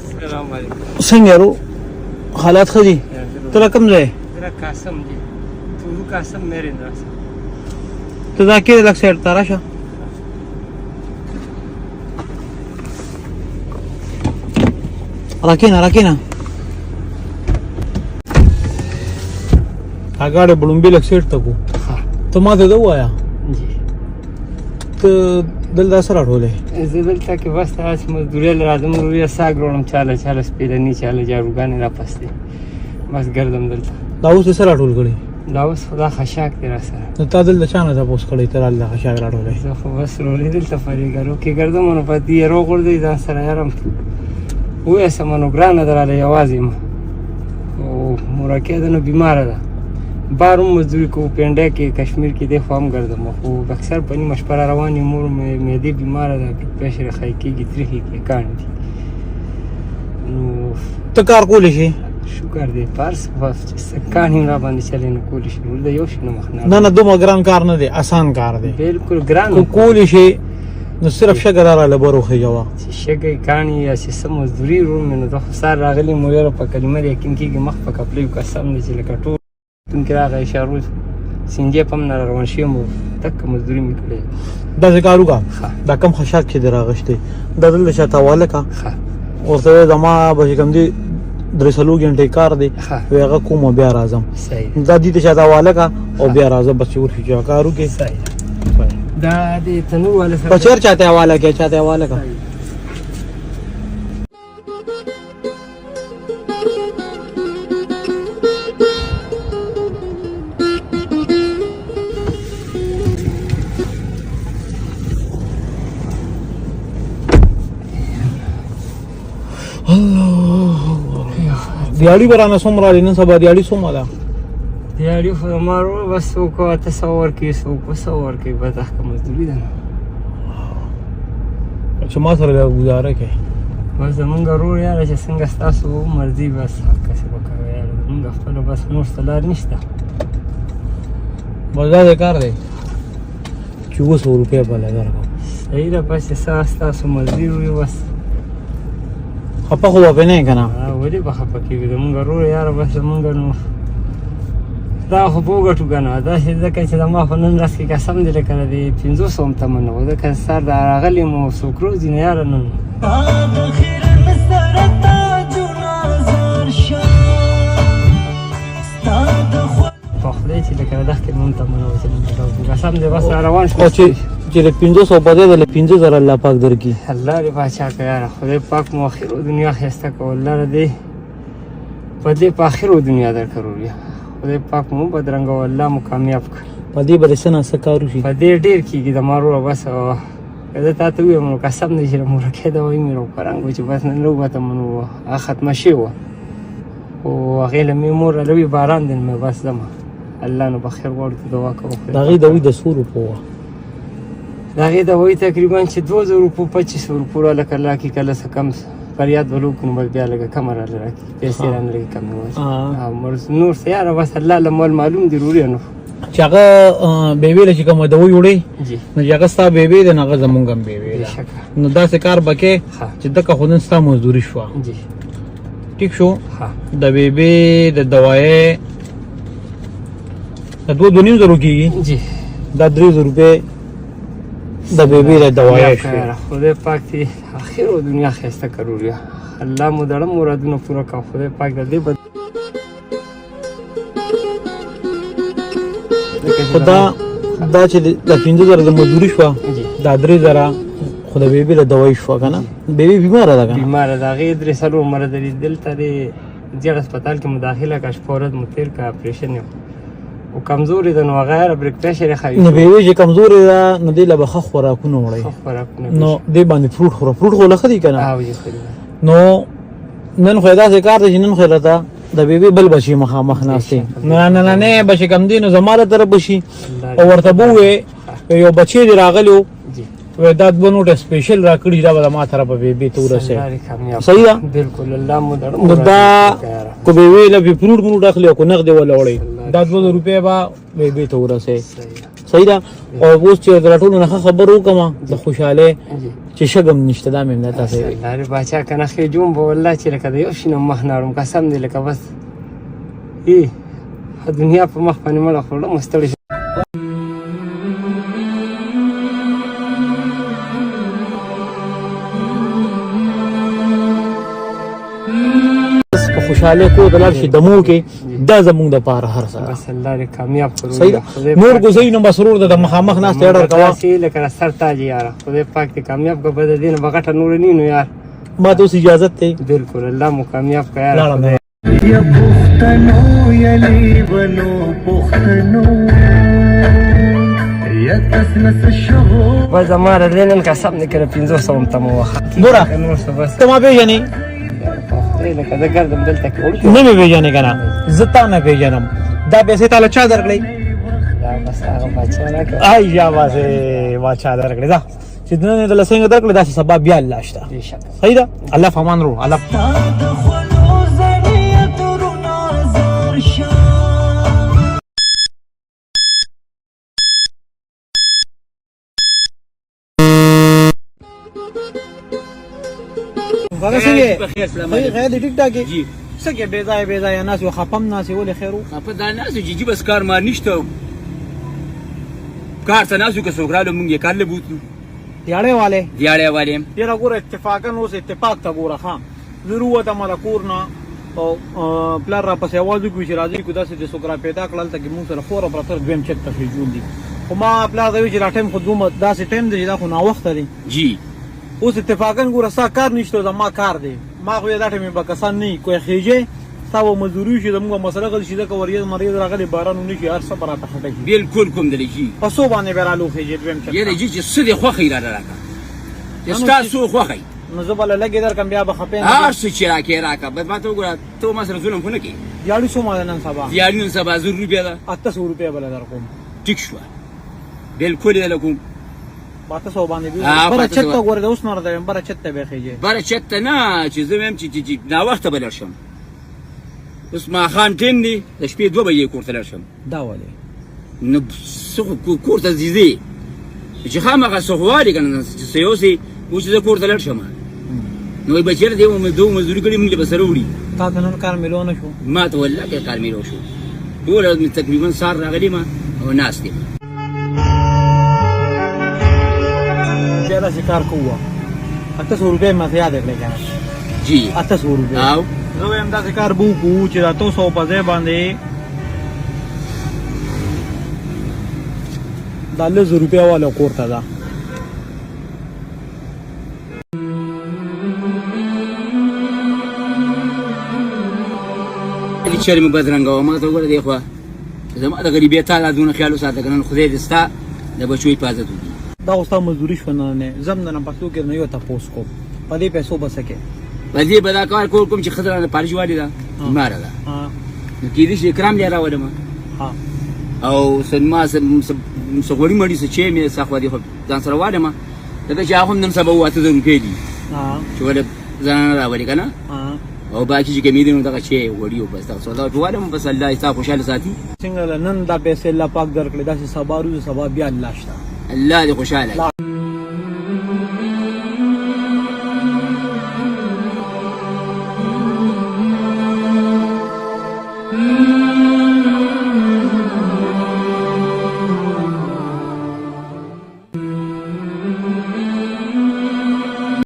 السلام علیکم. څنګه یارو حالات ښه دي؟ ته له کوم ځای؟ میرا قاسم جی تورو قاسم میرے اندر سے ته دا کې لږ سایډ ته راشه. راکېنه دا ګاډی بړومبي لږ سایډ ته کو. ته ما ته ووایه جی ته دلته څه راټولې؟ زه دلته کې بس تاسو مزدوري راځم رویه ساګ وړم چاله سپېرني چاله جاروګانې راپسې بس ګرځم دلته. دا اوس دې څه راټول کړي؟ دا اوس خدا خشاک دی راسره. نو تا دلته چا نه تپوس کړی ته رالله خشاک راټولې؟ زه خو بس رولې دلته فریګرو کې ګرځم نو په دې رو غورځي ځان سره یارم وایسم نو ګرانه دراله یوازې یم او مرکه ده نو بیماره ده بارم مزدوري کو پنډه کې کشمیر کې د خام ګرځم خو اکثر په نیمه شپه روانې مور معدې بیماره ده پرېشر خای کېږي تریخي کې کاڼ دي نو ته کار کولی شي؟ شکر دی پارس وخت کاڼ را باندې چلې نه کولی شي ولې یو شي نه مخ نه دومره ګران کار نه دی آسان کار دی بالکل ګران کولی شي نو صرف شګه راله بر وخېږه چې شګې کاڼي یا چې څه مزدوري روم نو د خو سار راغلي مولره په کلمه د یقین کېږي مخ په کپلې قسم دی چې لکه ټول تون کې راغی اشارو سینجې پم نه روان شوم تک مزدوري مې کړې داسې کار وکړه دا کم خشاک چې دې راغشتې دا دلته شاته حواله کړه ورته وایه زما به چې کوم دی 3 غنټې کار دی وی هغه کوم بیا راځم دا دې ته شاته حواله کړه او بیا راځه بس چې ورشي چې کار وکړې دا د تنور والا سره په چېر چاته حواله کړې چاته حواله کړه دیاړي برانه څومره دی نن سبا دیاړي څومره ده؟ دیاړي خو مارو بس وکړه تصور کې تصور کې به تحت مزدوري ده چې ما سره ګزاره کوي بس زمونږ ورور یاره چې څنګه ستاسو مرضي بس هرکسې به کوئ یاره زمونږ خپله بس نور څه لار نشته بس دا دې کار دی چې 200 روپۍ به له درکړم صحیح ده بس چې ستاسو مرضي وي بس خپه خو به نه یې که نه ولې به خفه کېږي زمونږ ورور یاره بس زمونږ نو دا خو به وګټو که نه داسې ځکه چې زما خو نن ورځ کې قسم دی لکه د 500 تمنه و ځکه سر د راغلي مو څوک روزي نه یاره نن په خدای چې لکه د دښتې نن تمنه و چې قسم دی بس روان شو چې د 500 په ځای د 50,000 الله پاک درکړي الله دې باچا که یاره خدای پاک مو اخرو دنیا ښایسته کړه الله دې په دې په اخرو دنیا درکړو خدای پاک مو بدرنګه او الله مو کامیاب کړ په دې به د څه نه څه کار وشي په دې ډېر کېږي د ماروره بس زه تا ته ووایم نو قسم دی چې د مورکۍ دوايي مې راوپرنګ و چې بس نن راووتم نو هغه ختمه شوې وه خو هغې له مې مور راله باران دی مې بس ځمه الله نو بخیر غواړو ته دعا کوو د هغې دوی د 100 روپو وه د هغې دوايي تقریبا چې 2000 روپو 2500 روپو راله که الله کښې کله څه کم فریاد به وکړو نو بس بیا لږه کمه راله راکړي پیسې رانه لږې کمې وځي نور څه یاره بس الله له مال معلوم دي رورې نو چې هغه بیبي له چې کومه دوی وړې نو چې هغه ستا بیبي دی نو هغه زمونږ هم بیبي ده نو داسې کار به کې چې دکه خو نن ستا مزدوري شوه ټیک شو د بیبي د دوایۍ د 2,500 کېږي دا 300 روپۍ د بیبي د دوایۍ شوې خدای پاک دې اخرو دنیا ښایسته کړو الله مو دړه مرادونه پوره کړه خدای پاک د دې خو دا چې د 5,000 د مزدوري شوه دا 3,000 خو د بیبي د دوایي شوه که نه بیبي بیماره ده که نه بیماره ده هغې 3 عمره ده دلته د زیړ هسپتال کې مداخله کړه شپه ورځ مو تېر کړه اپریشن یې او کمزورې ده نو هغه یاره برک پریشر یې ښایي نو بیبي چې کمزورې ده نو دې له به ښه خوراکونه وړئ نو دې باندې فروټ خوره فروټ خو له ښه دي که نه نو نن خو یې داسې کار دی چې نن خو یې راته د بیبي بل بچي مخامخ ناستې نو نننی به چې کوم دی نو زما له طرف به شي او ورته به ووایې یو بچی دې راغلی و وای دا 2 نوټه سپیشل راکړي دا به زما طرفه بیبي ته ورسوي صحیح ده بالکل الله مو نو دا که بیبي له فروټ منوټ اخلي او که نغدې وله وړئ دا 2,000 روپۍ به بیبي ته ورسوي صحیح ده او اوس چې د ټولو نه خبر وکم د خوشاله چې شګم نشته دا مې نه تاسو لاره بچا کنه خې جون به والله چې لکه د یو شي نه مخ ناړم قسم دی لکه بس ای دنیا په مخ باندې مړه خورم مستړی خوشاله کو دلار شي دمو کې دا زمونږ د پاره هر څه بس الله دې کامیاب کړو صحیح نور ګزې نو مسرور د مخامخ ناس ته اډر کوا چې لکه سر تاج یار خدای پاک دې کامیاب کو بد دین بغټه نور نه نو یار ما ته اجازه ته بالکل الله مو کامیاب کړه یار یا پختنو یا لیبنو پختنو یا تسنس شغو بس زماره لینن قسم دې کړه 500 تم وخت ګوره بس ته ما پیژنې لکه دا ګردم دلته کې نه مې پیژنې کنه زتا نه پیژنم دا پیسې تعالی چا درکړې دا بس هغه بچا نه کړ آی یا واسه واچا درکړې دا چې دنه د لسنګ درکړې دا سبب بیا الله شته صحیح ده الله فمان رو الله هغه څنګه خیر دې ټیک ټاک جی څنګه بے ځای ناس خپم ناس ولې خیرو په دا ناس جی بس کار ما نشته کار ته ناسو که څوکرالو مونږ یې کار له بوتو دیاړې والے یره ګوره اتفاقا اوس اتفاق ته ګوره ها ضرورت عمل کورنا او پلار را پسې आवाज وکړي چې راځي کو داسې د څوکرا پیدا کړل ته موږ سره خور او برتر دویم چت ته جوړ دي خو ما پلار دوی چې را ټیم خدومت داسې ټیم دی دا خو نا وخت دی جی اوس اتفاقا ګوره سا کار نشته زما کار دی ما خو دا ټیم به کسان نه کوی خېجه تاسو مزدوري شي دغه مسله غل شي دا کوریز مریض راغلی بارانونه شي هر څه براته خټه بالکل کوم دلی جی پسو باندې برالو خېجه دویم چت یره جی چې سدي خو خیره راکا استاسو خو خی نو زبل لګی در کم بیا به خپین هر څه چې راکې راکا بس ما ته وګوره ته ما سره ظلم خو نه کی دیاړي سو ما نن سبا دیاړي نن سبا 100 روپیا ده 800 روپیا بل در کوم ټیک شو بالکل لکم باته سو باندې بره چته ګوره اوس نور ده بره چته به خېجه بره چته نه چې زمم چې نا وخت بل شم اوس ما خان ټیم دی د شپې 2 بجې کوړتل شم دا ولې نو سو کوړه زیزي چې خامخا سوغوالي کنه سيوسي اوس د کوړتل شم نو به چیرې دی مې دوه مزدوري کړې موږ به سره وړي تا ته نن کار ملو نه شو ما ته والله کې کار ملو شو ټول تقریبا سار راغلی ما او ناس دي جلا شکار کوه 800 روپے ما ته یاد کړل جی 800 روپے او زه هم دا کار بو کو چې دا 200 په ځای باندې دا 100 روپے والا کوړه دا چیرې مې بدرنګ او ما ته وګوره دی خو زما د غریبیت تعالی دونه خیال وساته کنه خدای دې ستا د بچوي حفاظت وکړي دا اوس مزدوري شو نه زم نه پښتو کې نه یو تاسو کو په دې پیسو بسکه په دې بدا کار کوم چې خدای پالش والی دا مار دا نو کې دې اکرام دی راوړم او سنما سغوري مړي څه چې مې څخه دی خو ځان سره واړم دا چې هغه نن سبا واته روپې دي چې ول ځان راوړي کنه او باقي چې کمی دي نو دا چې وړيو بس تاسو دا واړم بس الله ایسا خوشاله ساتي څنګه نن دا پیسې الله پاک درکړي دا چې سبا روز سبا بیا الله شته الله دې خوشاله